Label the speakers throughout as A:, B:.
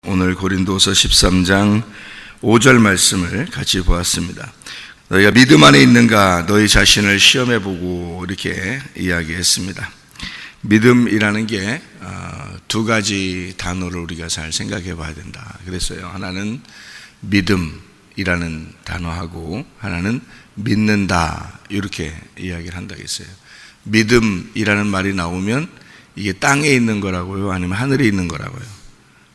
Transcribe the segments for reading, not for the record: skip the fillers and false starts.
A: 오늘 고린도서 13장 5절 말씀을 같이 보았습니다. 너희가 믿음 안에 있는가 너희 자신을 시험해보고 이렇게 이야기했습니다. 믿음이라는 게 두 가지 단어를 우리가 잘 생각해 봐야 된다 그랬어요. 하나는 믿음이라는 단어하고 하나는 믿는다 이렇게 이야기를 한다고 했어요. 믿음이라는 말이 나오면 이게 땅에 있는 거라고요, 아니면 하늘에 있는 거라고요?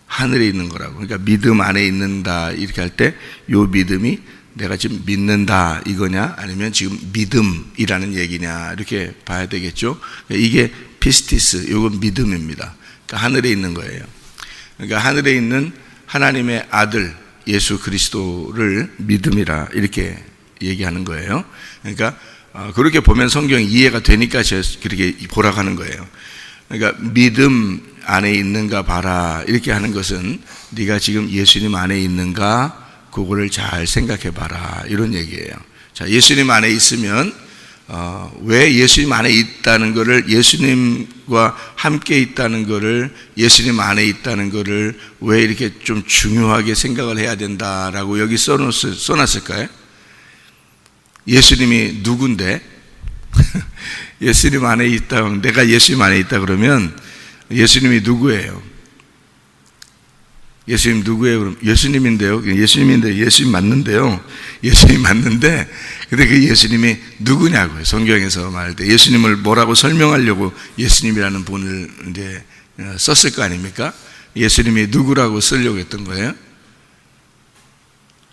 A: 하늘에 있는 거라고. 그러니까 믿음 안에 있는다 이렇게 할 때 요 믿음이 내가 지금 믿는다 이거냐, 아니면 지금 믿음이라는 얘기냐 이렇게 봐야 되겠죠. 이게 피스티스, 요건 믿음입니다. 그러니까 하늘에 있는 거예요. 그러니까 하늘에 있는 하나님의 아들 예수 그리스도를 믿음이라 이렇게 얘기하는 거예요. 그러니까 그렇게 보면 성경이 이해가 되니까 제가 그렇게 보라고 하는 거예요. 그러니까 믿음 안에 있는가 봐라 이렇게 하는 것은 네가 지금 예수님 안에 있는가 그거를 잘 생각해 봐라 이런 얘기예요. 자, 예수님 안에 있으면 왜 예수님 안에 있다는 것을, 예수님과 함께 있다는 것을, 예수님 안에 있다는 것을 왜 이렇게 좀 중요하게 생각을 해야 된다라고 여기 써놨을까요? 예수님이 누군데? 예수님 안에 있다, 내가 예수님 안에 있다 그러면 예수님이 누구예요? 예수님 누구예요? 그럼 예수님인데요. 예수님 맞는데요. 예수님 맞는데, 근데 그 예수님이 누구냐고요. 성경에서 말할 때 예수님을 뭐라고 설명하려고 예수님이라는 분을 이제 썼을 거 아닙니까? 예수님이 누구라고 쓰려고 했던 거예요?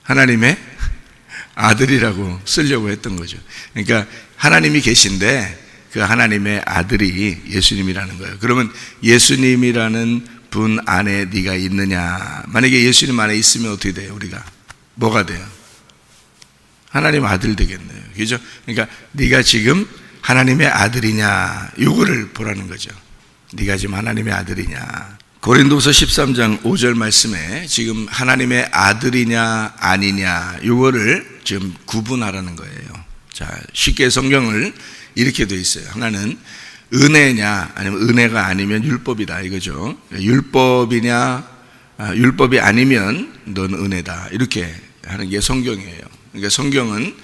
A: 하나님의 아들이라고 쓰려고 했던 거죠. 그러니까 하나님이 계신데 그 하나님의 아들이 예수님이라는 거예요. 그러면 예수님이라는 분 안에 네가 있느냐? 만약에 예수님 안에 있으면 어떻게 돼요? 우리가 뭐가 돼요? 하나님 아들 되겠네요. 그죠? 그러니까 네가 지금 하나님의 아들이냐 요거를 보라는 거죠. 네가 지금 하나님의 아들이냐. 고린도서 13장 5절 말씀에 지금 하나님의 아들이냐 아니냐 요거를 지금 구분하라는 거예요. 자, 쉽게 성경을 이렇게 돼 있어요. 하나는 은혜냐 아니면 은혜가 아니면 율법이다 이거죠. 율법이냐 율법이 아니면 넌 은혜다 이렇게 하는 게 성경이에요. 그러니까 성경은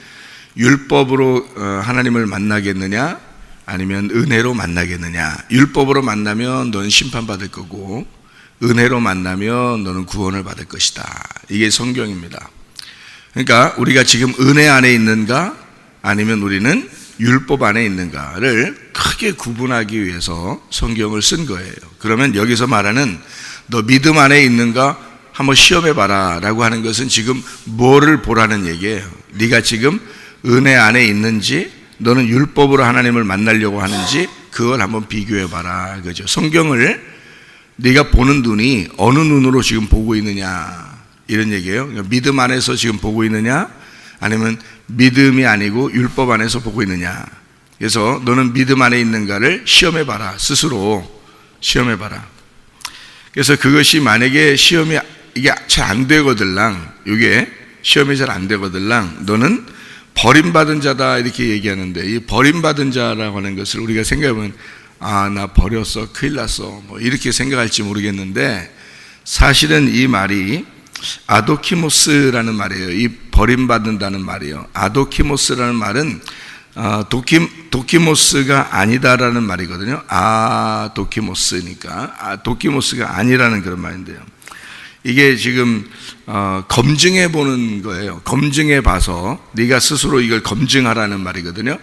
A: 율법으로 하나님을 만나겠느냐 아니면 은혜로 만나겠느냐. 율법으로 만나면 너는 심판받을 거고 은혜로 만나면 너는 구원을 받을 것이다. 이게 성경입니다. 그러니까 우리가 지금 은혜 안에 있는가 아니면 우리는 율법 안에 있는가를 크게 구분하기 위해서 성경을 쓴 거예요. 그러면 여기서 말하는 너 믿음 안에 있는가 한번 시험해봐라 라고 하는 것은 지금 뭐를 보라는 얘기예요. 네가 지금 은혜 안에 있는지 너는 율법으로 하나님을 만나려고 하는지 그걸 한번 비교해봐라 그죠. 성경을 네가 보는 눈이 어느 눈으로 지금 보고 있느냐 이런 얘기예요. 그러니까 믿음 안에서 지금 보고 있느냐 아니면 믿음이 아니고 율법 안에서 보고 있느냐. 그래서 너는 믿음 안에 있는가를 시험해봐라. 스스로 시험해봐라. 그래서 그것이 만약에 시험이 이게 잘 안 되거들랑, 이게 시험이 잘 안 되거들랑 너는 버림받은 자다 이렇게 얘기하는데, 이 버림받은 자라고 하는 것을 우리가 생각해보면 나 버렸어, 큰일 났어 뭐 이렇게 생각할지 모르겠는데, 사실은 이 말이 아도키모스라는 말이에요. 이 버림받는다는 말이에요. 아도키모스라는 말은 도키모스가 아니다라는 말이거든요. 도키모스니까 도키모스가 아니라는 그런 말인데요. 이게 지금 검증해 보는 거예요. 검증해 봐서 네가 스스로 이걸 검증하라는 말이거든요.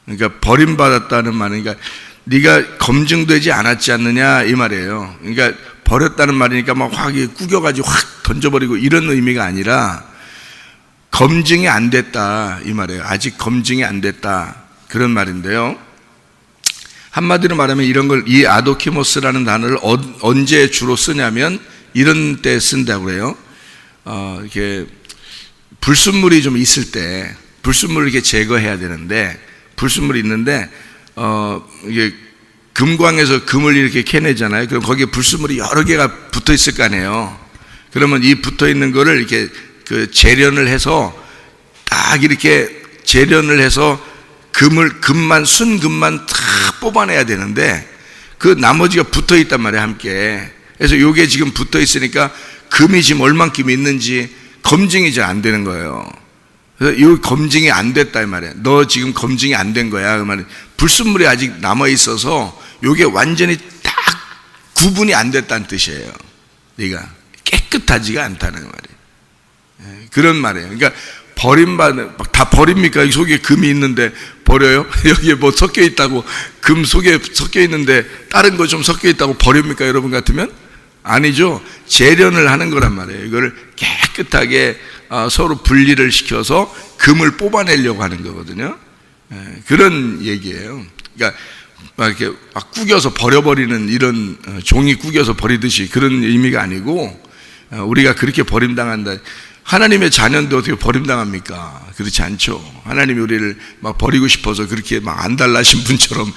A: 그러니까 버림받았다는 말은, 그러니까 네가 검증되지 않았지 않느냐 이 말이에요. 그러니까 버렸다는 말이니까 막 확 구겨가지고 확 던져버리고 이런 의미가 아니라 검증이 안 됐다 이 말이에요. 아직 검증이 안 됐다 그런 말인데요. 한마디로 말하면 이런 걸, 이 아도키모스라는 단어를 언제 주로 쓰냐면 이런 때 쓴다고 그래요. 이렇게 불순물이 좀 있을 때, 불순물을 이렇게 제거해야 되는데, 불순물이 있는데 이게 금광에서 금을 이렇게 캐내잖아요. 그럼 거기에 불순물이 여러 개가 붙어 있을 거 아니에요. 그러면 이 붙어 있는 거를 이렇게 재련을 해서 딱 이렇게 재련을 해서 순금만 다 뽑아내야 되는데 그 나머지가 붙어 있단 말이에요, 함께. 그래서 요게 지금 붙어 있으니까 금이 지금 얼만큼 있는지 검증이 잘 안 되는 거예요. 그래서 이 검증이 안 됐다 이 말이에요. 너 지금 검증이 안 된 거야 그 말은 불순물이 아직 남아 있어서 요게 완전히 딱 구분이 안 됐다는 뜻이에요. 네가 깨끗하지가 않다는 말이에요. 그런 말이에요. 그러니까 버림받는 다 버립니까? 이 속에 금이 있는데 버려요? 여기에 뭐 섞여 있다고 금 속에 섞여 있는데 다른 거 좀 섞여 있다고 버립니까? 여러분 같으면 아니죠. 재련을 하는 거란 말이에요. 이걸 깨끗하게 서로 분리를 시켜서 금을 뽑아내려고 하는 거거든요. 그런 얘기예요. 그러니까 막 이렇게 막 구겨서 버려버리는 이런 종이 구겨서 버리듯이 그런 의미가 아니고 우리가 그렇게 버림당한다. 하나님의 자녀인데 어떻게 버림당합니까? 그렇지 않죠. 하나님이 우리를 막 버리고 싶어서 그렇게 막 안달나신 분처럼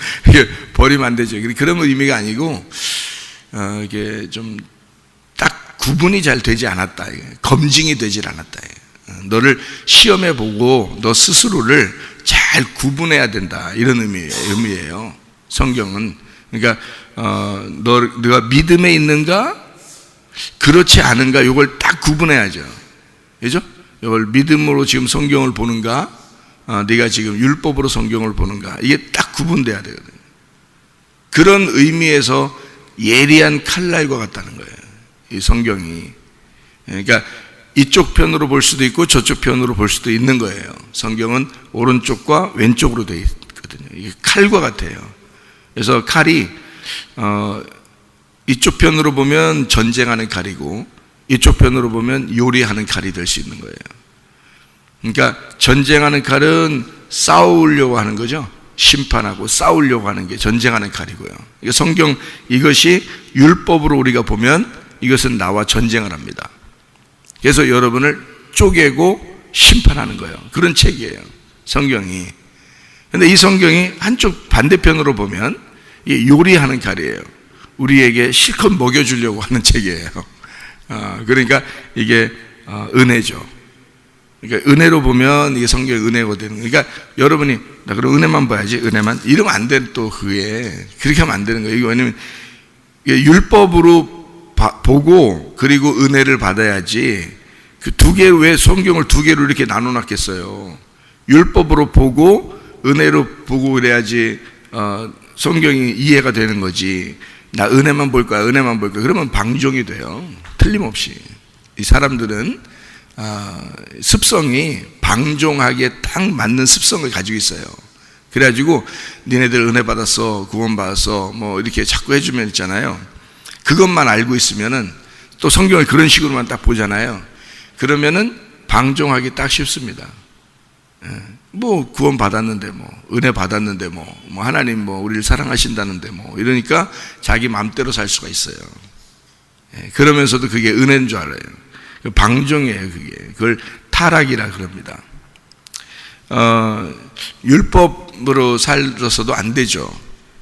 A: 버리면 안 되죠. 그런 의미가 아니고 이게 좀 딱 구분이 잘 되지 않았다. 검증이 되질 않았다. 너를 시험해 보고 너 스스로를 잘 구분해야 된다. 이런 의미예요. 성경은. 그러니까 너가 믿음에 있는가 그렇지 않은가 이걸 딱 구분해야죠. 그죠? 이걸 믿음으로 지금 성경을 보는가 네가 지금 율법으로 성경을 보는가 이게 딱 구분돼야 되거든요. 그런 의미에서 예리한 칼날과 같다는 거예요. 이 성경이. 그러니까 이쪽 편으로 볼 수도 있고 저쪽 편으로 볼 수도 있는 거예요. 성경은 오른쪽과 왼쪽으로 되어 있거든요. 이게 칼과 같아요. 그래서 칼이 이쪽 편으로 보면 전쟁하는 칼이고 이쪽 편으로 보면 요리하는 칼이 될 수 있는 거예요. 그러니까 전쟁하는 칼은 싸우려고 하는 거죠. 심판하고 싸우려고 하는 게 전쟁하는 칼이고요. 성경 이것이 율법으로 우리가 보면 이것은 나와 전쟁을 합니다. 그래서 여러분을 쪼개고 심판하는 거예요. 그런 책이에요. 성경이. 그런데 이 성경이 한쪽 반대편으로 보면 이게 요리하는 칼이에요. 우리에게 실컷 먹여주려고 하는 책이에요. 그러니까 이게 은혜죠. 그러니까 은혜로 보면 이게 성경의 은혜거든요. 그러니까 여러분이 나 그럼 은혜만 봐야지 은혜만 이러면 안 돼. 또 그게 그렇게 하면 안 되는 거예요. 왜냐면 율법으로 보고 그리고 은혜를 받아야지. 그 두 개 왜 성경을 두 개로 이렇게 나눠놨겠어요? 율법으로 보고 은혜로 보고 그래야지 성경이 이해가 되는 거지. 나 은혜만 볼 거야, 은혜만 볼 거야. 그러면 방종이 돼요. 틀림없이. 이 사람들은 습성이 방종하기에 딱 맞는 습성을 가지고 있어요. 그래가지고 니네들 은혜 받았어, 구원 받았어, 뭐 이렇게 자꾸 해주면 있잖아요. 그것만 알고 있으면은 또 성경을 그런 식으로만 딱 보잖아요. 그러면은 방종하기 딱 쉽습니다. 뭐 구원 받았는데 뭐 은혜 받았는데 뭐 하나님 뭐 우리를 사랑하신다는데 뭐 이러니까 자기 마음대로 살 수가 있어요. 그러면서도 그게 은혜인 줄 알아요. 방종이에요. 그걸 타락이라 그럽니다. 율법으로 살아서도 안 되죠.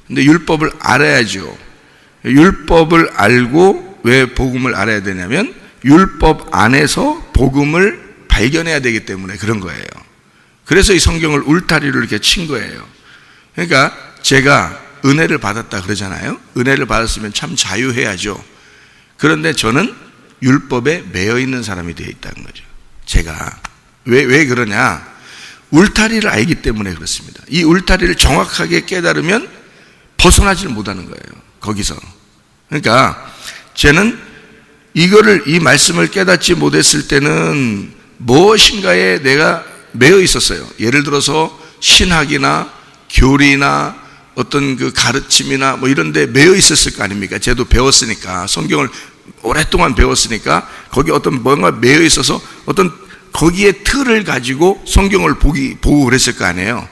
A: 근데 율법을 알아야죠. 율법을 알고 왜 복음을 알아야 되냐면 율법 안에서 복음을 발견해야 되기 때문에 그런 거예요. 그래서 이 성경을 울타리로 이렇게 친 거예요. 그러니까 제가 은혜를 받았다 그러잖아요. 은혜를 받았으면 참 자유해야죠. 그런데 저는 율법에 매여 있는 사람이 되어 있다는 거죠. 제가 왜 그러냐? 울타리를 알기 때문에 그렇습니다. 이 울타리를 정확하게 깨달으면 벗어나지를 못하는 거예요. 거기서. 그러니까 쟤는 이 말씀을 깨닫지 못했을 때는 무엇인가에 내가 매여 있었어요. 예를 들어서 신학이나 교리나 어떤 그 가르침이나 뭐 이런 데 매여 있었을 거 아닙니까? 쟤도 배웠으니까, 성경을 오랫동안 배웠으니까 거기 어떤 뭔가 매여 있어서 어떤 거기에 틀을 가지고 성경을 보고 그랬을 거 아니에요.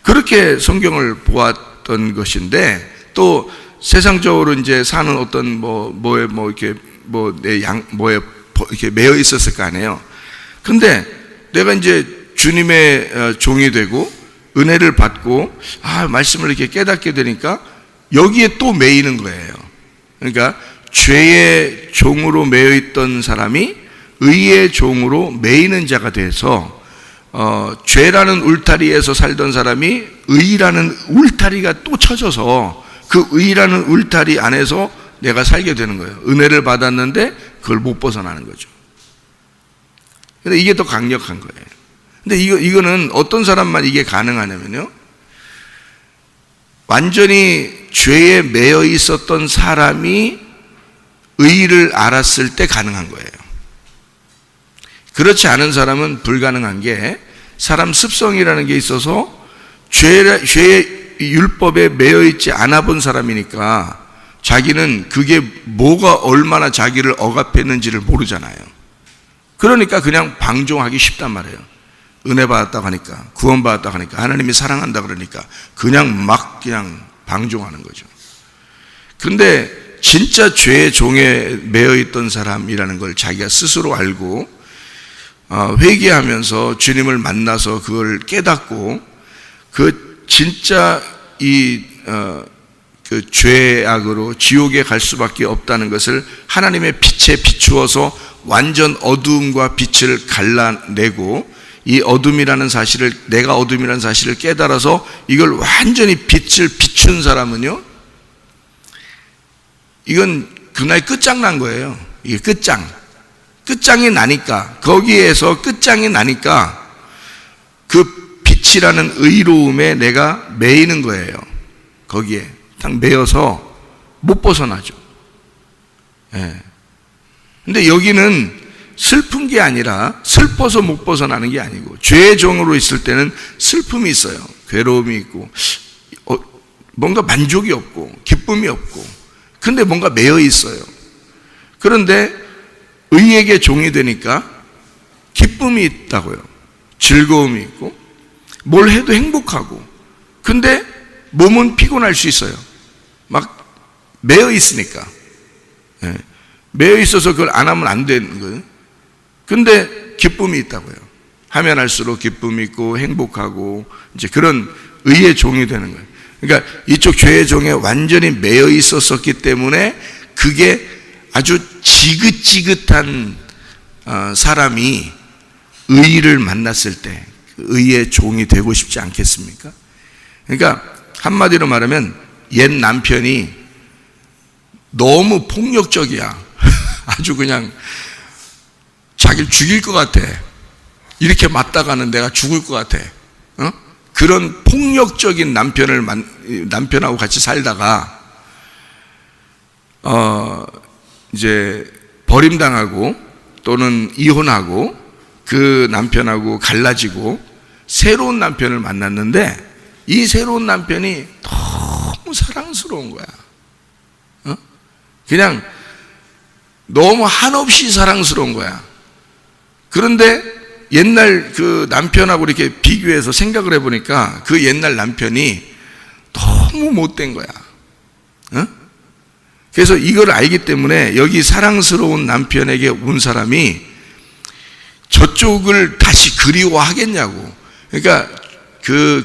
A: 그렇게 성경을 보았던 것인데 또 세상적으로 이제 사는 어떤 뭐에 이렇게 매여 있었을 거 아니에요. 근데 내가 이제 주님의 종이 되고 은혜를 받고 말씀을 이렇게 깨닫게 되니까 여기에 또 매이는 거예요. 그러니까 죄의 종으로 매여 있던 사람이 의의 종으로 매이는 자가 돼서 죄라는 울타리에서 살던 사람이 의라는 울타리가 또 쳐져서 그 의라는 울타리 안에서 내가 살게 되는 거예요. 은혜를 받았는데 그걸 못 벗어나는 거죠. 근데 이게 더 강력한 거예요. 근데 이거는 어떤 사람만 이게 가능하냐면요, 완전히 죄에 매여 있었던 사람이 의의를 알았을 때 가능한 거예요. 그렇지 않은 사람은 불가능한 게, 사람 습성이라는 게 있어서 죄의 율법에 매여 있지 않아 본 사람이니까 자기는 그게 뭐가 얼마나 자기를 억압했는지를 모르잖아요. 그러니까 그냥 방종하기 쉽단 말이에요. 은혜 받았다고 하니까, 구원 받았다고 하니까, 하나님이 사랑한다 그러니까 그냥 방종하는 거죠. 근데 진짜 죄의 종에 매여 있던 사람이라는 걸 자기가 스스로 알고 회개하면서 주님을 만나서 그걸 깨닫고, 그 진짜 그 죄악으로 지옥에 갈 수밖에 없다는 것을 하나님의 빛에 비추어서 완전 어두움과 빛을 갈라내고, 이 어둠이라는 사실을, 내가 어둠이라는 사실을 깨달아서 이걸 완전히 빛을 비춘 사람은요, 이건 그날 끝장난 거예요. 이게 끝장이 나니까, 거기에서 끝장이 나니까 그 빛이라는 의로움에 내가 매이는 거예요. 거기에 딱 매여서 못 벗어나죠. 근데 여기는 슬픈 게 아니라, 슬퍼서 못 벗어나는 게 아니고, 죄의 종으로 있을 때는 슬픔이 있어요. 괴로움이 있고, 뭔가 만족이 없고 기쁨이 없고, 근데 뭔가 매여 있어요. 그런데 의에게 종이 되니까 기쁨이 있다고요. 즐거움이 있고, 뭘 해도 행복하고, 근데 몸은 피곤할 수 있어요. 막 매여 있으니까. 매여 있어서 그걸 안 하면 안 되는 거예요. 근데 기쁨이 있다고요. 하면 할수록 기쁨이 있고 행복하고, 이제 그런 의의 종이 되는 거예요. 그러니까 이쪽 죄의 종에 완전히 매여 있었기 때문에 그게 아주 지긋지긋한 사람이 의를 만났을 때 의의 종이 되고 싶지 않겠습니까? 그러니까 한마디로 말하면 옛 남편이 너무 폭력적이야. 아주 그냥 자기를 죽일 것 같아. 이렇게 맞다가는 내가 죽을 것 같아. 그런 폭력적인 남편하고 같이 살다가 이제 버림당하고 또는 이혼하고 그 남편하고 갈라지고 새로운 남편을 만났는데, 이 새로운 남편이 너무 사랑스러운 거야. 그냥 너무 한없이 사랑스러운 거야. 그런데 옛날 그 남편하고 이렇게 비교해서 생각을 해보니까 그 옛날 남편이 너무 못된 거야. 그래서 이걸 알기 때문에 여기 사랑스러운 남편에게 온 사람이 저쪽을 다시 그리워하겠냐고. 그러니까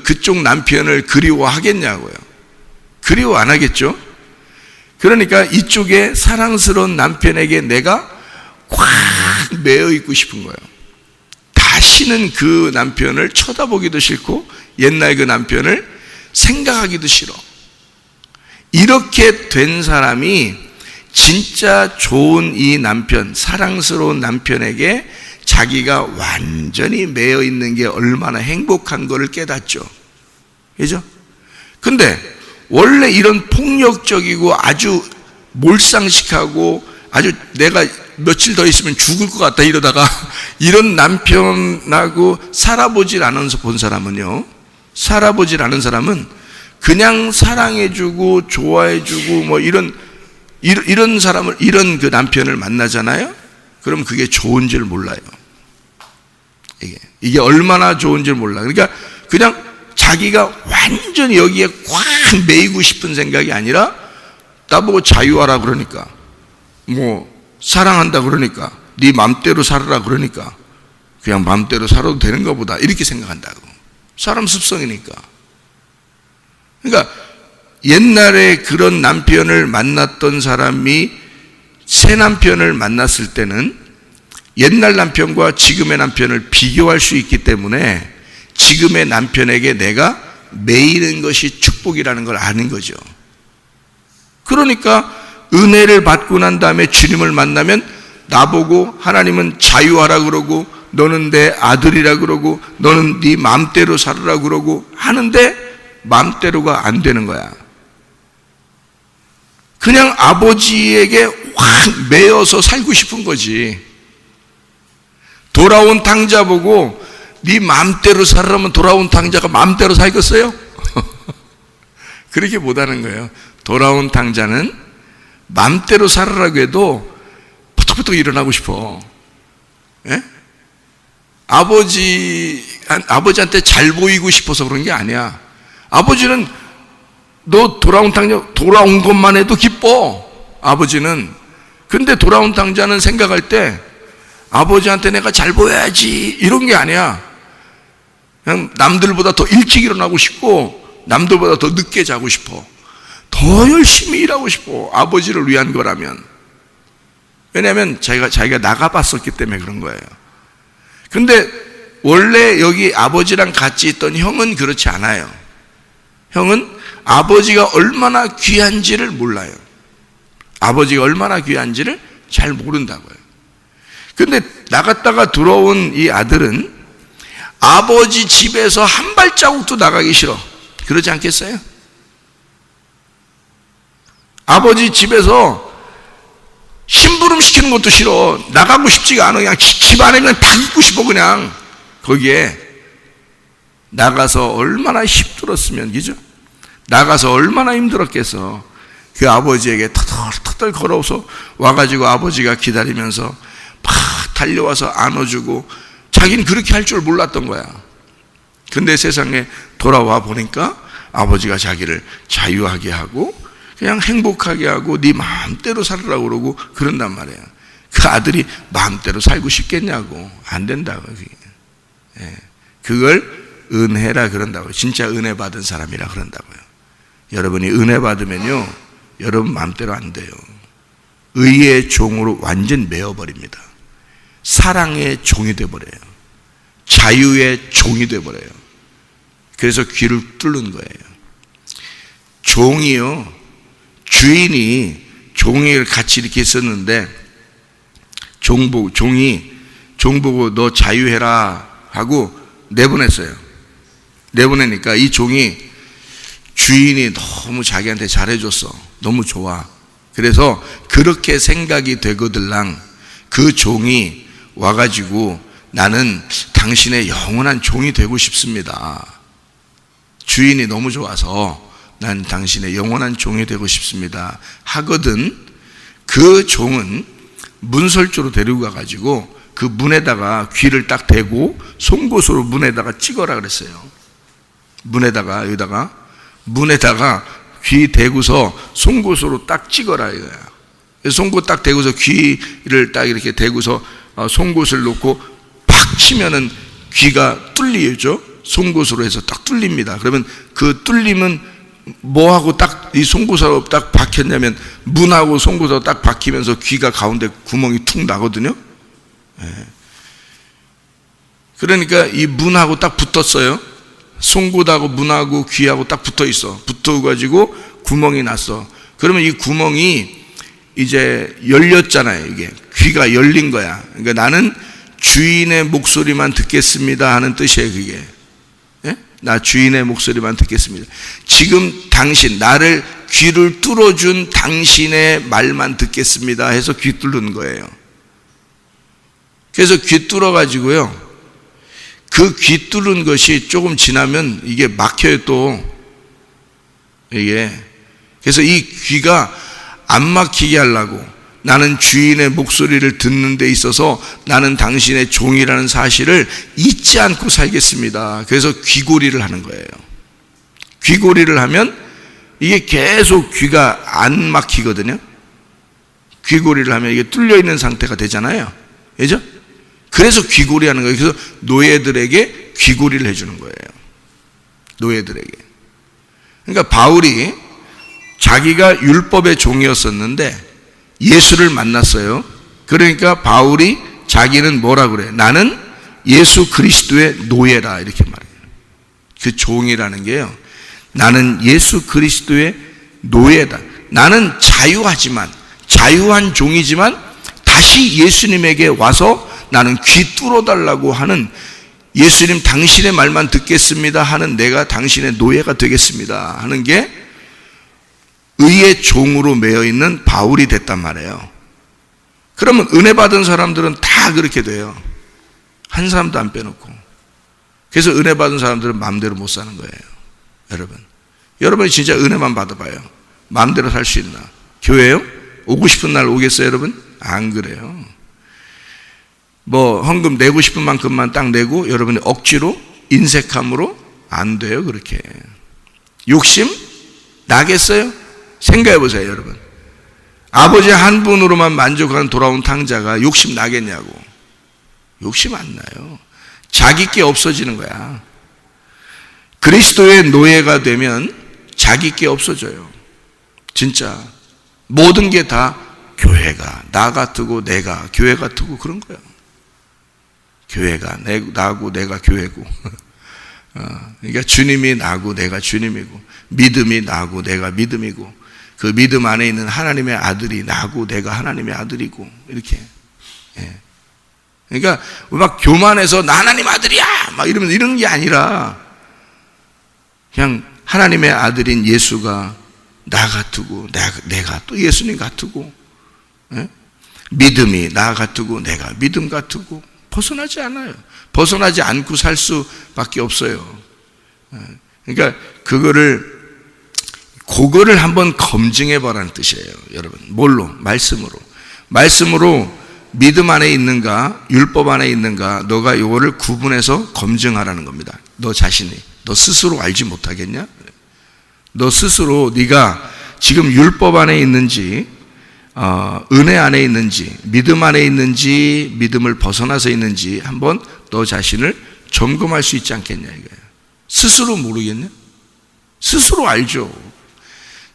A: 그쪽 남편을 그리워하겠냐고요. 그리워 안 하겠죠? 그러니까 이쪽에 사랑스러운 남편에게 내가 꽉 매여 있고 싶은 거예요. 다시는 그 남편을 쳐다보기도 싫고 옛날 그 남편을 생각하기도 싫어. 이렇게 된 사람이 진짜 좋은 이 남편, 사랑스러운 남편에게 자기가 완전히 매여 있는 게 얼마나 행복한 거를 깨닫죠. 그죠? 근데 원래 이런 폭력적이고 아주 몰상식하고 아주 내가 며칠 더 있으면 죽을 것 같다 이러다가 이런 남편하고 살아보질 않은 사람은 그냥 사랑해주고 좋아해주고 뭐 이런 사람을, 이런 그 남편을 만나잖아요. 그럼 그게 좋은 줄 몰라요. 이게 얼마나 좋은 줄 몰라. 그러니까 그냥 자기가 완전히 여기에 꽉 매이고 싶은 생각이 아니라, 나보고 자유하라 그러니까, 뭐 사랑한다 그러니까, 네 맘대로 살아라 그러니까 그냥 맘대로 살아도 되는가 보다 이렇게 생각한다고. 사람 습성이니까. 그러니까 옛날에 그런 남편을 만났던 사람이 새 남편을 만났을 때는 옛날 남편과 지금의 남편을 비교할 수 있기 때문에 지금의 남편에게 내가 매이는 것이 축복이라는 걸 아는 거죠. 그러니까 은혜를 받고 난 다음에 주님을 만나면 나보고 하나님은 자유하라 그러고 너는 내 아들이라 그러고 너는 네 마음대로 살으라 그러고 하는데 마음대로가 안 되는 거야. 그냥 아버지에게 확 매여서 살고 싶은 거지. 돌아온 탕자 보고 네 마음대로 살으라면 돌아온 탕자가 마음대로 살겠어요? 그렇게 못하는 거예요. 돌아온 탕자는 마음대로 살으라고 해도 버떡버떡 일어나고 싶어. 예? 아버지한테 잘 보이고 싶어서 그런 게 아니야. 아버지는 너 돌아온 탕자 돌아온 것만 해도 기뻐. 아버지는. 근데 돌아온 탕자는 생각할 때 아버지한테 내가 잘 보여야지 이런 게 아니야. 그냥 남들보다 더 일찍 일어나고 싶고 남들보다 더 늦게 자고 싶어. 더 열심히 일하고 싶어. 아버지를 위한 거라면. 왜냐하면 자기가 나가봤었기 때문에 그런 거예요. 근데 원래 여기 아버지랑 같이 있던 형은 그렇지 않아요. 형은 아버지가 얼마나 귀한지를 몰라요. 아버지가 얼마나 귀한지를 잘 모른다고요. 근데 나갔다가 들어온 이 아들은 아버지 집에서 한 발자국도 나가기 싫어. 그러지 않겠어요? 아버지 집에서 심부름 시키는 것도 싫어. 나가고 싶지가 않아. 그냥 집 안에 그냥 다 있고 싶어. 그냥 거기에 나가서 얼마나 힘들었으면, 그죠? 나가서 얼마나 힘들었겠어. 그 아버지에게 터덜터덜 걸어서 와가지고 아버지가 기다리면서 막 달려와서 안아주고, 자기는 그렇게 할 줄 몰랐던 거야. 근데 세상에 돌아와 보니까 아버지가 자기를 자유하게 하고 그냥 행복하게 하고 네 마음대로 살으라고 그러고 그런단 말이에요. 그 아들이 마음대로 살고 싶겠냐고. 안 된다고. 예. 그걸 은혜라 그런다고요. 진짜 은혜 받은 사람이라 그런다고요. 여러분이 은혜 받으면요, 여러분 마음대로 안 돼요. 의의 종으로 완전 매어버립니다. 사랑의 종이 돼버려요. 자유의 종이 돼버려요. 그래서 귀를 뚫는 거예요. 종이요, 주인이 종을 같이 이렇게 있었는데 종이 종 보고 너 자유해라 하고 내보냈어요. 내보내니까 이 종이 주인이 너무 자기한테 잘해줬어. 너무 좋아. 그래서 그렇게 생각이 되거들랑 그 종이 와가지고 나는 당신의 영원한 종이 되고 싶습니다. 주인이 너무 좋아서 난 당신의 영원한 종이 되고 싶습니다 하거든. 그 종은 문설주로 데리고 가가지고 그 문에다가 귀를 딱 대고 송곳으로 문에다가 찍어라 그랬어요. 문에다가 귀 대고서 송곳으로 딱 찍어라 이거야. 송곳 딱 대고서 귀를 딱 이렇게 대고서 송곳을 놓고 팍 치면은 귀가 뚫리죠. 송곳으로 해서 딱 뚫립니다. 그러면 그 뚫림은 뭐하고 딱 이 송곳으로 딱 박혔냐면 문하고 송곳으로 딱 박히면서 귀가 가운데 구멍이 툭 나거든요. 예. 그러니까 이 문하고 딱 붙었어요. 송곳하고 문하고 귀하고 딱 붙어 있어. 붙어가지고 구멍이 났어. 그러면 이 구멍이 이제 열렸잖아요. 이게 귀가 열린 거야. 그러니까 나는 주인의 목소리만 듣겠습니다 하는 뜻이에요. 그게. 예? 나 주인의 목소리만 듣겠습니다. 지금 당신, 나를 귀를 뚫어준 당신의 말만 듣겠습니다 해서 귀 뚫는 거예요. 그래서 귀 뚫어가지고요, 그 귀 뚫은 것이 조금 지나면 이게 막혀요 또. 이게. 그래서 이 귀가 안 막히게 하려고 나는 주인의 목소리를 듣는 데 있어서 나는 당신의 종이라는 사실을 잊지 않고 살겠습니다. 그래서 귀고리를 하는 거예요. 귀고리를 하면 이게 계속 귀가 안 막히거든요. 귀고리를 하면 이게 뚫려 있는 상태가 되잖아요. 그죠? 그래서 귀고리 하는 거예요. 그래서 노예들에게 귀고리를 해주는 거예요. 노예들에게. 그러니까 바울이 자기가 율법의 종이었었는데 예수를 만났어요. 그러니까 바울이 자기는 뭐라 그래요? 나는 예수 그리스도의 노예라 이렇게 말해요. 그 종이라는 게요, 나는 예수 그리스도의 노예다. 나는 자유하지만 자유한 종이지만 다시 예수님에게 와서 나는 귀 뚫어달라고 하는, 예수님 당신의 말만 듣겠습니다 하는 내가 당신의 노예가 되겠습니다 하는 게 의의 종으로 매여 있는 바울이 됐단 말이에요. 그러면 은혜 받은 사람들은 다 그렇게 돼요. 한 사람도 안 빼놓고. 그래서 은혜 받은 사람들은 마음대로 못 사는 거예요. 여러분이 진짜 은혜만 받아봐요. 마음대로 살 수 있나? 교회요? 오고 싶은 날 오겠어요, 여러분? 안 그래요. 뭐 헌금 내고 싶은 만큼만 딱 내고 여러분이 억지로 인색함으로 안 돼요. 그렇게 욕심 나겠어요? 생각해 보세요, 여러분. 아버지 한 분으로만 만족하는 돌아온 탕자가 욕심 나겠냐고. 욕심 안 나요. 자기 게 없어지는 거야. 그리스도의 노예가 되면 자기 게 없어져요. 진짜 모든 게 다 교회가 나 같고 내가 교회 같고 그런 거야. 교회가 나고 내가 교회고, 그러니까 주님이 나고 내가 주님이고, 믿음이 나고 내가 믿음이고, 그 믿음 안에 있는 하나님의 아들이 나고 내가 하나님의 아들이고, 이렇게. 그러니까 막 교만해서 나 하나님 아들이야 막 이러면 이런 게 아니라 그냥 하나님의 아들인 예수가 나 같고 내가 또 예수님 같고, 믿음이 나 같고 내가 믿음 같고, 벗어나지 않아요. 벗어나지 않고 살 수밖에 없어요. 그러니까 그거를 한번 검증해 보라는 뜻이에요, 여러분. 뭘로? 말씀으로 믿음 안에 있는가, 율법 안에 있는가, 너가 이거를 구분해서 검증하라는 겁니다. 너 자신이, 너 스스로 알지 못하겠냐? 너 스스로 네가 지금 율법 안에 있는지, 은혜 안에 있는지, 믿음 안에 있는지, 믿음을 벗어나서 있는지 한번 너 자신을 점검할 수 있지 않겠냐 이거예요. 스스로 모르겠냐? 스스로 알죠.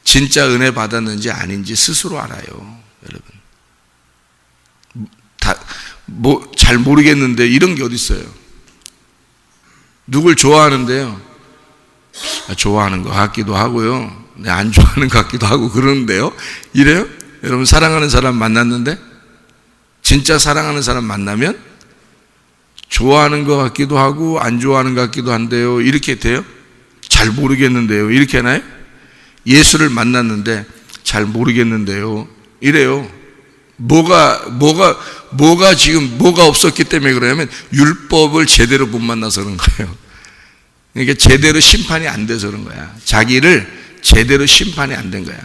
A: 진짜 은혜 받았는지 아닌지 스스로 알아요, 여러분. 잘 모르겠는데 이런 게 어디 있어요? 누굴 좋아하는데요, 좋아하는 것 같기도 하고요, 안 좋아하는 것 같기도 하고 그러는데요. 이래요? 여러분, 사랑하는 사람 만났는데, 진짜 사랑하는 사람 만나면 좋아하는 것 같기도 하고 안 좋아하는 것 같기도 한데요, 이렇게 돼요? 잘 모르겠는데요, 이렇게 하나요? 예수를 만났는데 잘 모르겠는데요, 이래요. 뭐가 지금 뭐가 없었기 때문에 그러냐면 율법을 제대로 못 만나서 그런 거예요. 그러니까 제대로 심판이 안 돼서 그런 거야. 자기를 제대로 심판이 안 된 거야.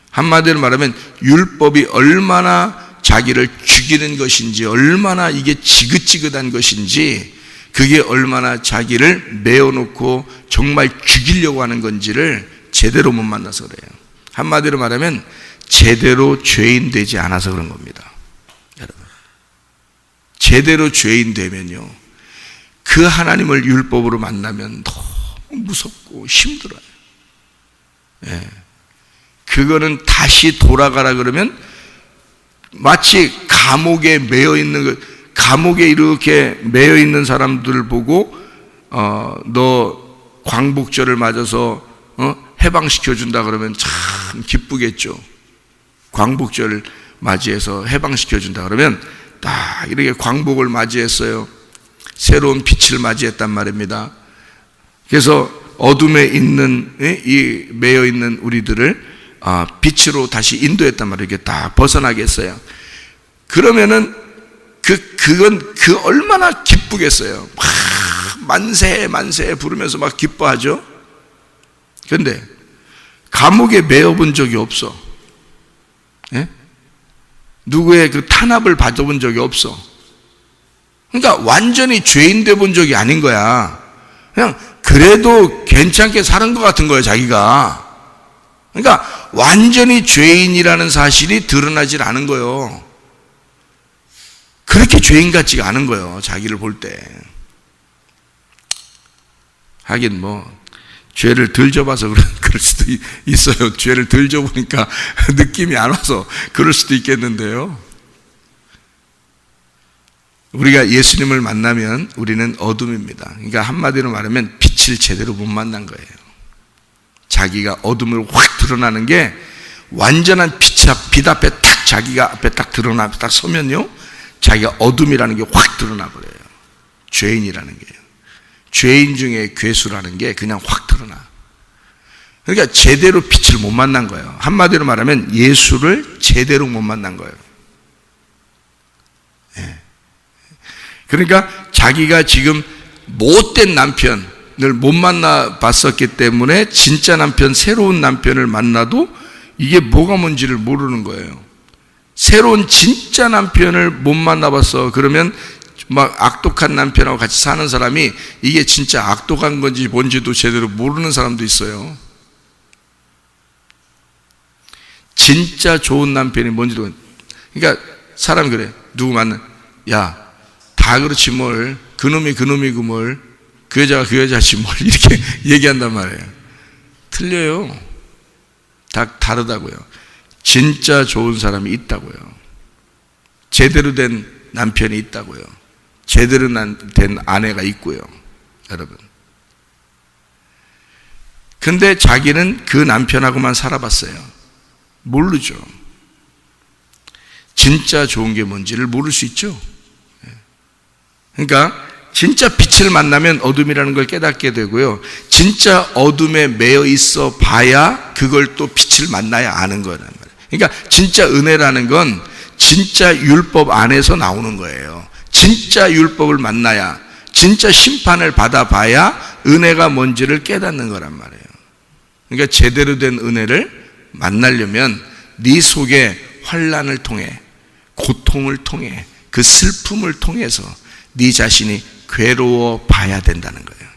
A: 한마디로 말하면 율법이 얼마나 자기를 죽이는 것인지, 얼마나 이게 지긋지긋한 것인지, 그게 얼마나 자기를 메어놓고 정말 죽이려고 하는 건지를 제대로 못 만나서 그래요. 한마디로 말하면 제대로 죄인 되지 않아서 그런 겁니다, 여러분. 제대로 죄인 되면요, 그 하나님을 율법으로 만나면 너무 무섭고 힘들어요. 그거는 다시 돌아가라 그러면 마치 감옥에 매여 있는, 감옥에 이렇게 매여 있는 사람들을 보고 너 광복절을 맞아서 해방시켜 준다 그러면 참 기쁘겠죠. 광복절을 맞이해서 해방시켜 준다 그러면 딱 이렇게 광복을 맞이했어요. 새로운 빛을 맞이했단 말입니다. 그래서 어둠에 있는, 이 매여 있는 우리들을 빛으로 다시 인도했단 말이에요. 이렇게 딱 벗어나겠어요. 그러면은 그건 얼마나 기쁘겠어요. 만세 만세 부르면서 막 기뻐하죠. 그런데 감옥에 매여 본 적이 없어. 누구의 그 탄압을 받아본 적이 없어. 그러니까 완전히 죄인 돼 본 적이 아닌 거야. 그냥 그래도 괜찮게 사는 것 같은 거예요, 자기가. 그러니까 완전히 죄인이라는 사실이 드러나질 않은 거예요. 그렇게 죄인 같지가 않은 거예요, 자기를 볼 때. 하긴 죄를 덜 져봐서 그럴 수도 있어요. 죄를 덜 져보니까 느낌이 안 와서 그럴 수도 있겠는데요. 우리가 예수님을 만나면 우리는 어둠입니다. 그러니까 한마디로 말하면 빛을 제대로 못 만난 거예요. 자기가 어둠을 확 드러나는 게 완전한 빛 앞에 탁 딱 자기가 앞에 딱 드러나, 딱 서면요, 자기가 어둠이라는 게 확 드러나 버려요. 죄인이라는 게요. 죄인 중에 괴수라는 게 그냥 확 드러나. 그러니까 제대로 빛을 못 만난 거예요. 한마디로 말하면 예수를 제대로 못 만난 거예요. 예. 그러니까 자기가 지금 못된 남편을 못 만나 봤었기 때문에 진짜 남편, 새로운 남편을 만나도 이게 뭐가 뭔지를 모르는 거예요. 새로운 진짜 남편을 못 만나봤어. 그러면 막 악독한 남편하고 같이 사는 사람이 이게 진짜 악독한 건지 뭔지도 제대로 모르는 사람도 있어요. 진짜 좋은 남편이 뭔지도. 그러니까 사람 그래. 누구 만나, 야, 다 그렇지 뭘, 그놈이 그놈이고 뭘, 그 여자가 그 여자지 뭘, 이렇게 얘기한단 말이에요. 틀려요. 다 다르다고요. 진짜 좋은 사람이 있다고요. 제대로 된 남편이 있다고요. 제대로 된 아내가 있고요. 여러분. 근데 자기는 그 남편하고만 살아봤어요. 모르죠. 진짜 좋은 게 뭔지를 모를 수 있죠. 그러니까 진짜 빛을 만나면 어둠이라는 걸 깨닫게 되고요. 진짜 어둠에 매여 있어 봐야 그걸 또 빛을 만나야 아는 거란 말이에요. 그러니까 진짜 은혜라는 건 진짜 율법 안에서 나오는 거예요. 진짜 율법을 만나야, 진짜 심판을 받아봐야 은혜가 뭔지를 깨닫는 거란 말이에요. 그러니까 제대로 된 은혜를 만나려면 네 속에 환난을 통해, 고통을 통해, 그 슬픔을 통해서 네 자신이 괴로워 봐야 된다는 거예요.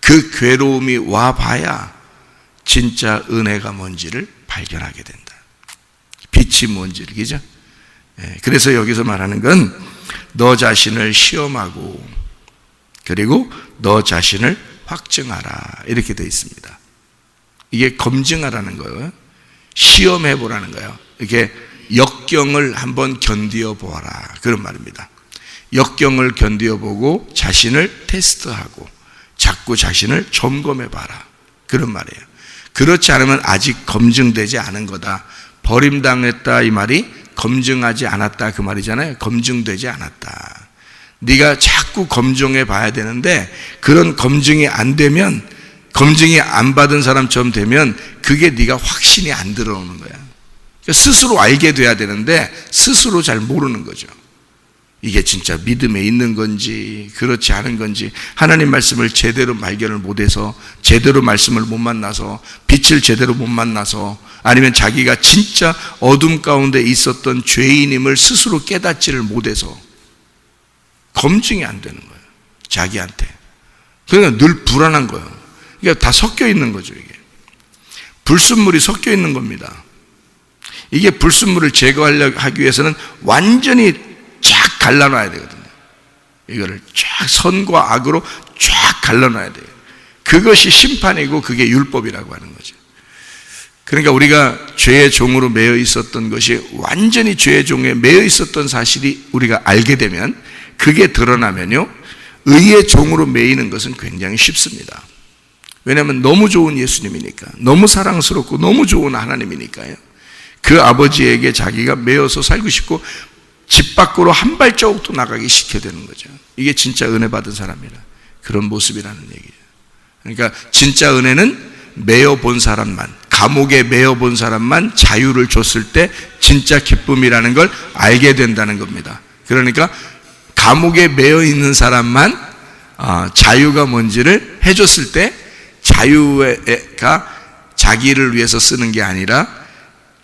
A: 그 괴로움이 와 봐야 진짜 은혜가 뭔지를 발견하게 된다. 빛이 뭔지를, 그죠? 그래서 여기서 말하는 건 너 자신을 시험하고 그리고 너 자신을 확증하라, 이렇게 되어 있습니다. 이게 검증하라는 거예요. 시험해 보라는 거예요. 이렇게 역경을 한번 견디어 보아라, 그런 말입니다. 역경을 견디어 보고 자신을 테스트하고 자꾸 자신을 점검해 봐라, 그런 말이에요. 그렇지 않으면 아직 검증되지 않은 거다. 버림당했다 이 말이 검증하지 않았다 그 말이잖아요. 검증되지 않았다. 네가 자꾸 검증해 봐야 되는데 그런 검증이 안 되면, 검증이 안 받은 사람처럼 되면 그게 네가 확신이 안 들어오는 거야. 그러니까 스스로 알게 돼야 되는데 스스로 잘 모르는 거죠. 이게 진짜 믿음에 있는 건지 그렇지 않은 건지, 하나님 말씀을 제대로 발견을 못해서, 제대로 말씀을 못 만나서, 빛을 제대로 못 만나서, 아니면 자기가 진짜 어둠 가운데 있었던 죄인임을 스스로 깨닫지를 못해서 검증이 안 되는 거예요, 자기한테. 그러니까 늘 불안한 거예요. 그러니까 다 섞여 있는 거죠. 이게 불순물이 섞여 있는 겁니다. 이게 불순물을 제거하기 위해서는 완전히 쫙 갈라놔야 되거든요. 이거를 쫙 선과 악으로 쫙 갈라놔야 돼요. 그것이 심판이고 그게 율법이라고 하는 거죠. 그러니까 우리가 죄의 종으로 매여 있었던 것이 완전히 죄의 종에 매여 있었던 사실이 우리가 알게 되면, 그게 드러나면요, 의의 종으로 매이는 것은 굉장히 쉽습니다. 왜냐하면 너무 좋은 예수님이니까, 너무 사랑스럽고 너무 좋은 하나님이니까요. 그 아버지에게 자기가 매여서 살고 싶고 집 밖으로 한 발자국도 나가기 시켜야 되는 거죠. 이게 진짜 은혜 받은 사람이라 그런 모습이라는 얘기예요. 그러니까 진짜 은혜는 매여 본 사람만, 감옥에 매여 본 사람만 자유를 줬을 때 진짜 기쁨이라는 걸 알게 된다는 겁니다. 그러니까 감옥에 매여 있는 사람만 자유가 뭔지를 해줬을 때, 자유가 자기를 위해서 쓰는 게 아니라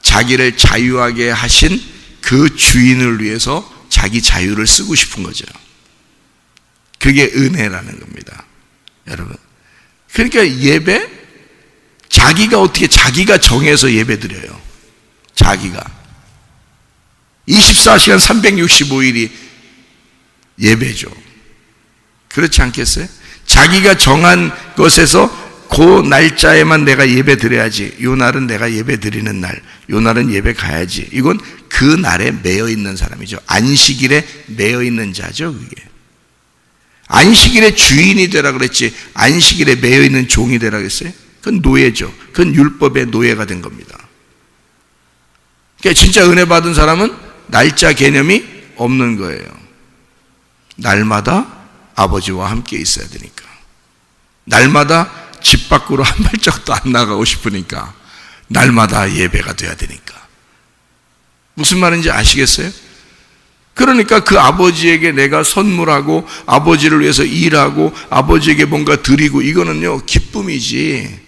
A: 자기를 자유하게 하신 그 주인을 위해서 자기 자유를 쓰고 싶은 거죠. 그게 은혜라는 겁니다, 여러분. 그러니까 예배, 자기가 어떻게 자기가 정해서 예배 드려요. 자기가 24시간 365일이 예배죠. 그렇지 않겠어요? 자기가 정한 것에서 그 날짜에만 내가 예배 드려야지, 요 날은 내가 예배 드리는 날, 요 날은 예배 가야지. 이건 그 날에 매여 있는 사람이죠. 안식일에 매여 있는 자죠. 그게 안식일의 주인이 되라 그랬지, 안식일에 매여 있는 종이 되라 그랬어요? 그건 노예죠. 그건 율법의 노예가 된 겁니다. 그러니까 진짜 은혜 받은 사람은 날짜 개념이 없는 거예요. 날마다 아버지와 함께 있어야 되니까. 날마다 집 밖으로 한 발짝도 안 나가고 싶으니까. 날마다 예배가 돼야 되니까. 무슨 말인지 아시겠어요? 그러니까 그 아버지에게 내가 선물하고 아버지를 위해서 일하고 아버지에게 뭔가 드리고, 이거는요 기쁨이지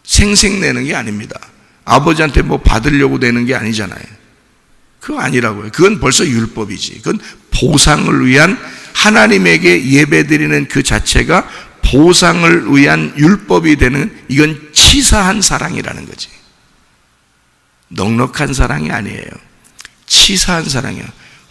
A: 생색내는 게 아닙니다. 아버지한테 뭐 받으려고 내는 게 아니잖아요. 그거 아니라고요. 그건 벌써 율법이지. 그건 보상을 위한, 하나님에게 예배드리는 그 자체가 보상을 위한 율법이 되는, 이건 치사한 사랑이라는 거지. 넉넉한 사랑이 아니에요. 치사한 사랑이에요.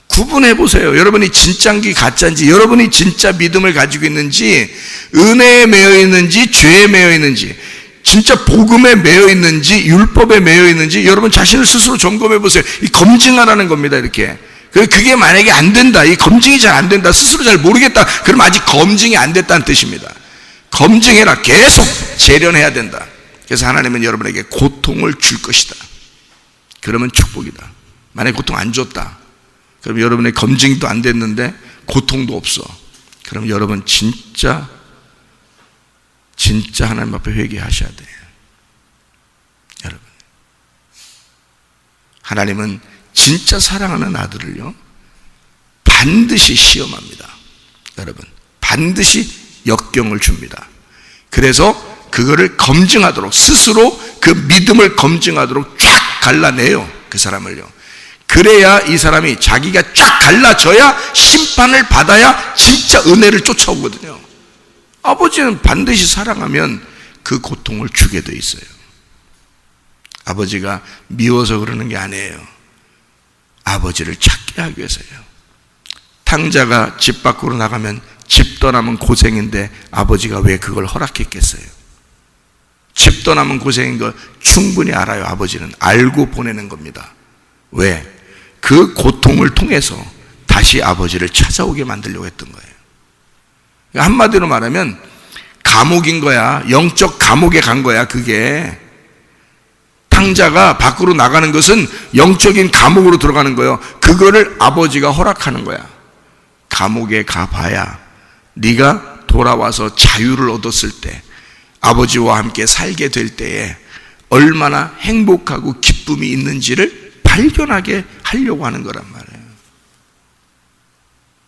A: 구분해 보세요. 여러분이 진짜인지 가짜인지, 여러분이 진짜 믿음을 가지고 있는지, 은혜에 매여 있는지, 죄에 매여 있는지, 진짜 복음에 매여 있는지, 율법에 매여 있는지, 여러분 자신을 스스로 점검해 보세요. 이 검증하라는 겁니다. 이렇게. 그게 만약에 안 된다, 이 검증이 잘 안 된다, 스스로 잘 모르겠다, 그럼 아직 검증이 안 됐다는 뜻입니다. 검증해라. 계속 재련해야 된다. 그래서 하나님은 여러분에게 고통을 줄 것이다. 그러면 축복이다. 만약에 고통 안 줬다, 그럼 여러분의 검증도 안 됐는데 고통도 없어, 그럼 여러분 진짜 하나님 앞에 회개하셔야 돼요. 여러분, 하나님은 진짜 사랑하는 아들을요 반드시 시험합니다. 여러분, 반드시 역경을 줍니다. 그래서 그거를 검증하도록, 스스로 그 믿음을 검증하도록 쫙 갈라내요, 그 사람을요. 그래야 이 사람이 자기가 쫙 갈라져야 심판을 받아야 진짜 은혜를 쫓아오거든요. 아버지는 반드시 사랑하면 그 고통을 주게 돼 있어요. 아버지가 미워서 그러는 게 아니에요. 아버지를 찾게 하기 위해서요. 탕자가 집 밖으로 나가면 집 떠나면 고생인데 아버지가 왜 그걸 허락했겠어요? 집 떠나면 고생인 걸 충분히 알아요. 아버지는 알고 보내는 겁니다. 왜? 그 고통을 통해서 다시 아버지를 찾아오게 만들려고 했던 거예요. 한마디로 말하면 감옥인 거야. 영적 감옥에 간 거야. 그게 탕자가 밖으로 나가는 것은 영적인 감옥으로 들어가는 거예요. 그거를 아버지가 허락하는 거야. 감옥에 가봐야 네가 돌아와서 자유를 얻었을 때, 아버지와 함께 살게 될 때에 얼마나 행복하고 기쁨이 있는지를 발견하게 하려고 하는 거란 말이에요.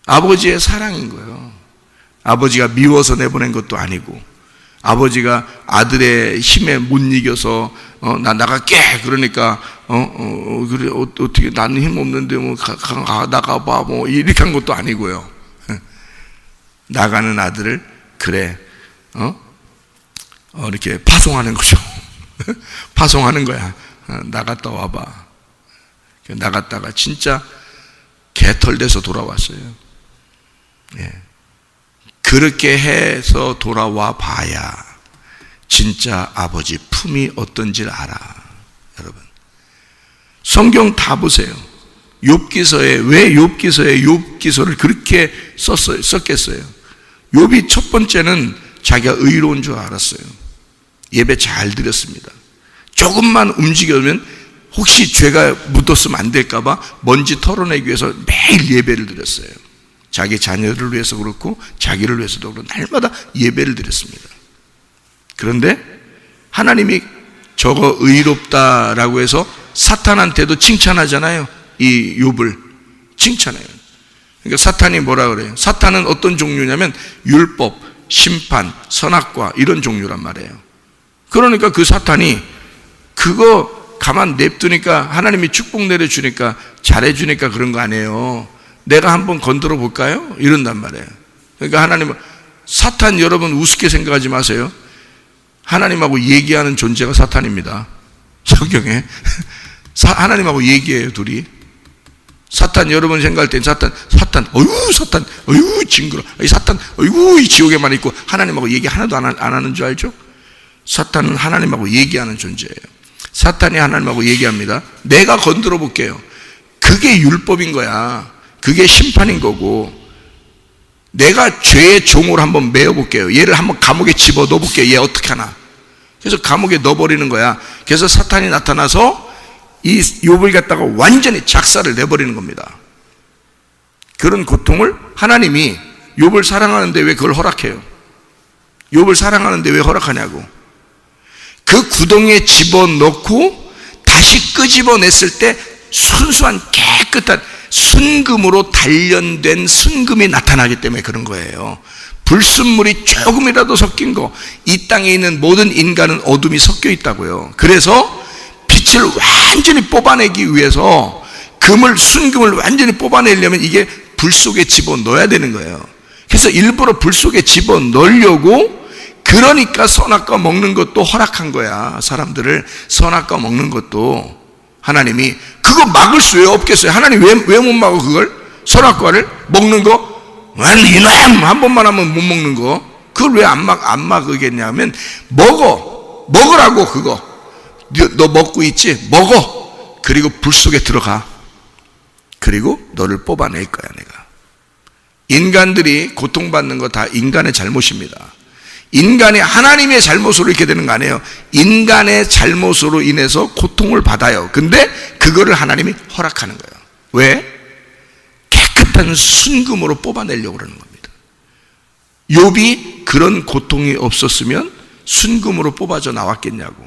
A: 아버지의 사랑인 거예요. 아버지가 미워서 내보낸 것도 아니고, 아버지가 아들의 힘에 못 이겨서 나 나갈게 그러니까 그래 어떻게 나는 힘 없는데 뭐 나가봐 뭐 이렇게 한 것도 아니고요. 나가는 아들을 그래 이렇게 파송하는 거죠. 파송하는 거야. 나갔다 와봐. 나갔다가 진짜 개털돼서 돌아왔어요. 예. 그렇게 해서 돌아와 봐야 진짜 아버지 품이 어떤지를 알아. 여러분, 성경 다 보세요. 욥기서에 왜 욥기서에 욥기서를 그렇게 썼겠어요? 욥이 첫 번째는 자기가 의로운 줄 알았어요. 예배 잘 드렸습니다. 조금만 움직여면 혹시 죄가 묻었으면 안 될까봐 먼지 털어내기 위해서 매일 예배를 드렸어요. 자기 자녀를 위해서 그렇고 자기를 위해서도 그렇고 날마다 예배를 드렸습니다. 그런데 하나님이 저거 의롭다라고 해서 사탄한테도 칭찬하잖아요. 이 욥을 칭찬해요. 그러니까 사탄이 뭐라 그래요? 사탄은 어떤 종류냐면 율법, 심판, 선악과 이런 종류란 말이에요. 그러니까 그 사탄이 그거 가만 냅두니까 하나님이 축복 내려주니까 잘해주니까 그런 거 아니에요. 내가 한번 건드려 볼까요? 이런단 말이에요. 그러니까 하나님은, 사탄 여러분 우습게 생각하지 마세요. 하나님하고 얘기하는 존재가 사탄입니다. 성경에 하나님하고 얘기해요, 둘이. 사탄 여러분 생각할 땐 사탄 어휴 징그러, 이 사탄 어휴 이 지옥에만 있고 하나님하고 얘기 하나도 안 하는 줄 알죠? 사탄은 하나님하고 얘기하는 존재예요. 사탄이 하나님하고 얘기합니다. 내가 건드려 볼게요. 그게 율법인 거야. 그게 심판인 거고, 내가 죄의 종으로 한번 메어볼게요. 얘를 한번 감옥에 집어 넣어볼게요. 얘 어떻게 하나. 그래서 감옥에 넣어버리는 거야. 그래서 사탄이 나타나서 이 욥을 갖다가 완전히 작사를 내버리는 겁니다. 그런 고통을 하나님이 욥을 사랑하는데 왜 그걸 허락해요? 욥을 사랑하는데 왜 허락하냐고. 그 구덩이에 집어넣고 다시 끄집어냈을 때 순수한 깨끗한 순금으로 단련된 순금이 나타나기 때문에 그런 거예요. 불순물이 조금이라도 섞인 거, 이 땅에 있는 모든 인간은 어둠이 섞여 있다고요. 그래서 빛을 완전히 뽑아내기 위해서 순금을 완전히 뽑아내려면 이게 불 속에 집어넣어야 되는 거예요. 그래서 일부러 불 속에 집어넣으려고, 그러니까 선악과 먹는 것도 허락한 거야. 사람들을 선악과 먹는 것도 하나님이. 그거 막을 수 왜 없겠어요? 하나님 왜 못 막어? 그걸 선악과를 먹는 거, 이놈 한 번만 하면 못 먹는 거, 그걸 왜 안 막으겠냐면, 먹으라고. 그거 너 먹고 있지? 먹어. 그리고 불 속에 들어가. 그리고 너를 뽑아낼 거야. 내가. 인간들이 고통받는 거 다 인간의 잘못입니다. 인간이 하나님의 잘못으로 이렇게 되는 거 아니에요. 인간의 잘못으로 인해서 고통을 받아요. 근데 그거를 하나님이 허락하는 거예요. 왜? 깨끗한 순금으로 뽑아내려고 그러는 겁니다. 욥이 그런 고통이 없었으면 순금으로 뽑아져 나왔겠냐고.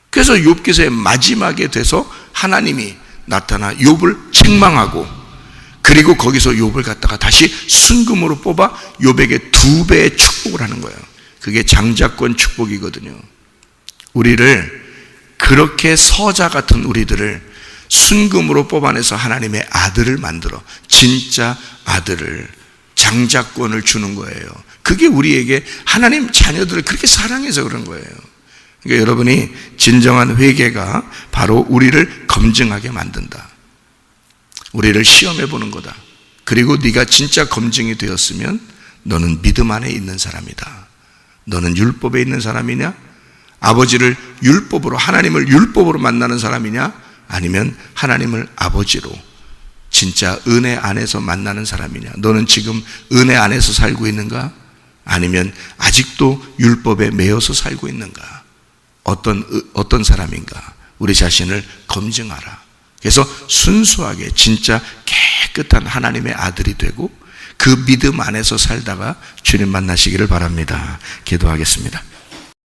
A: 그래서 욥기서의 마지막에 돼서 하나님이 나타나 욥을 책망하고, 그리고 거기서 욥을 갖다가 다시 순금으로 뽑아 욥에게 2배의 축복을 하는 거예요. 그게 장자권 축복이거든요. 우리를, 그렇게 서자 같은 우리들을 순금으로 뽑아내서 하나님의 아들을 만들어, 진짜 아들을, 장자권을 주는 거예요. 그게 우리에게 하나님 자녀들을 그렇게 사랑해서 그런 거예요. 그러니까 여러분이 진정한 회개가 바로 우리를 검증하게 만든다. 우리를 시험해 보는 거다. 그리고 네가 진짜 검증이 되었으면 너는 믿음 안에 있는 사람이다. 너는 율법에 있는 사람이냐? 아버지를 율법으로, 하나님을 율법으로 만나는 사람이냐? 아니면 하나님을 아버지로 진짜 은혜 안에서 만나는 사람이냐? 너는 지금 은혜 안에서 살고 있는가? 아니면 아직도 율법에 매여서 살고 있는가? 어떤 사람인가? 우리 자신을 검증하라. 그래서 순수하게 진짜 깨끗한 하나님의 아들이 되고 그 믿음 안에서 살다가 주님 만나시기를 바랍니다. 기도하겠습니다.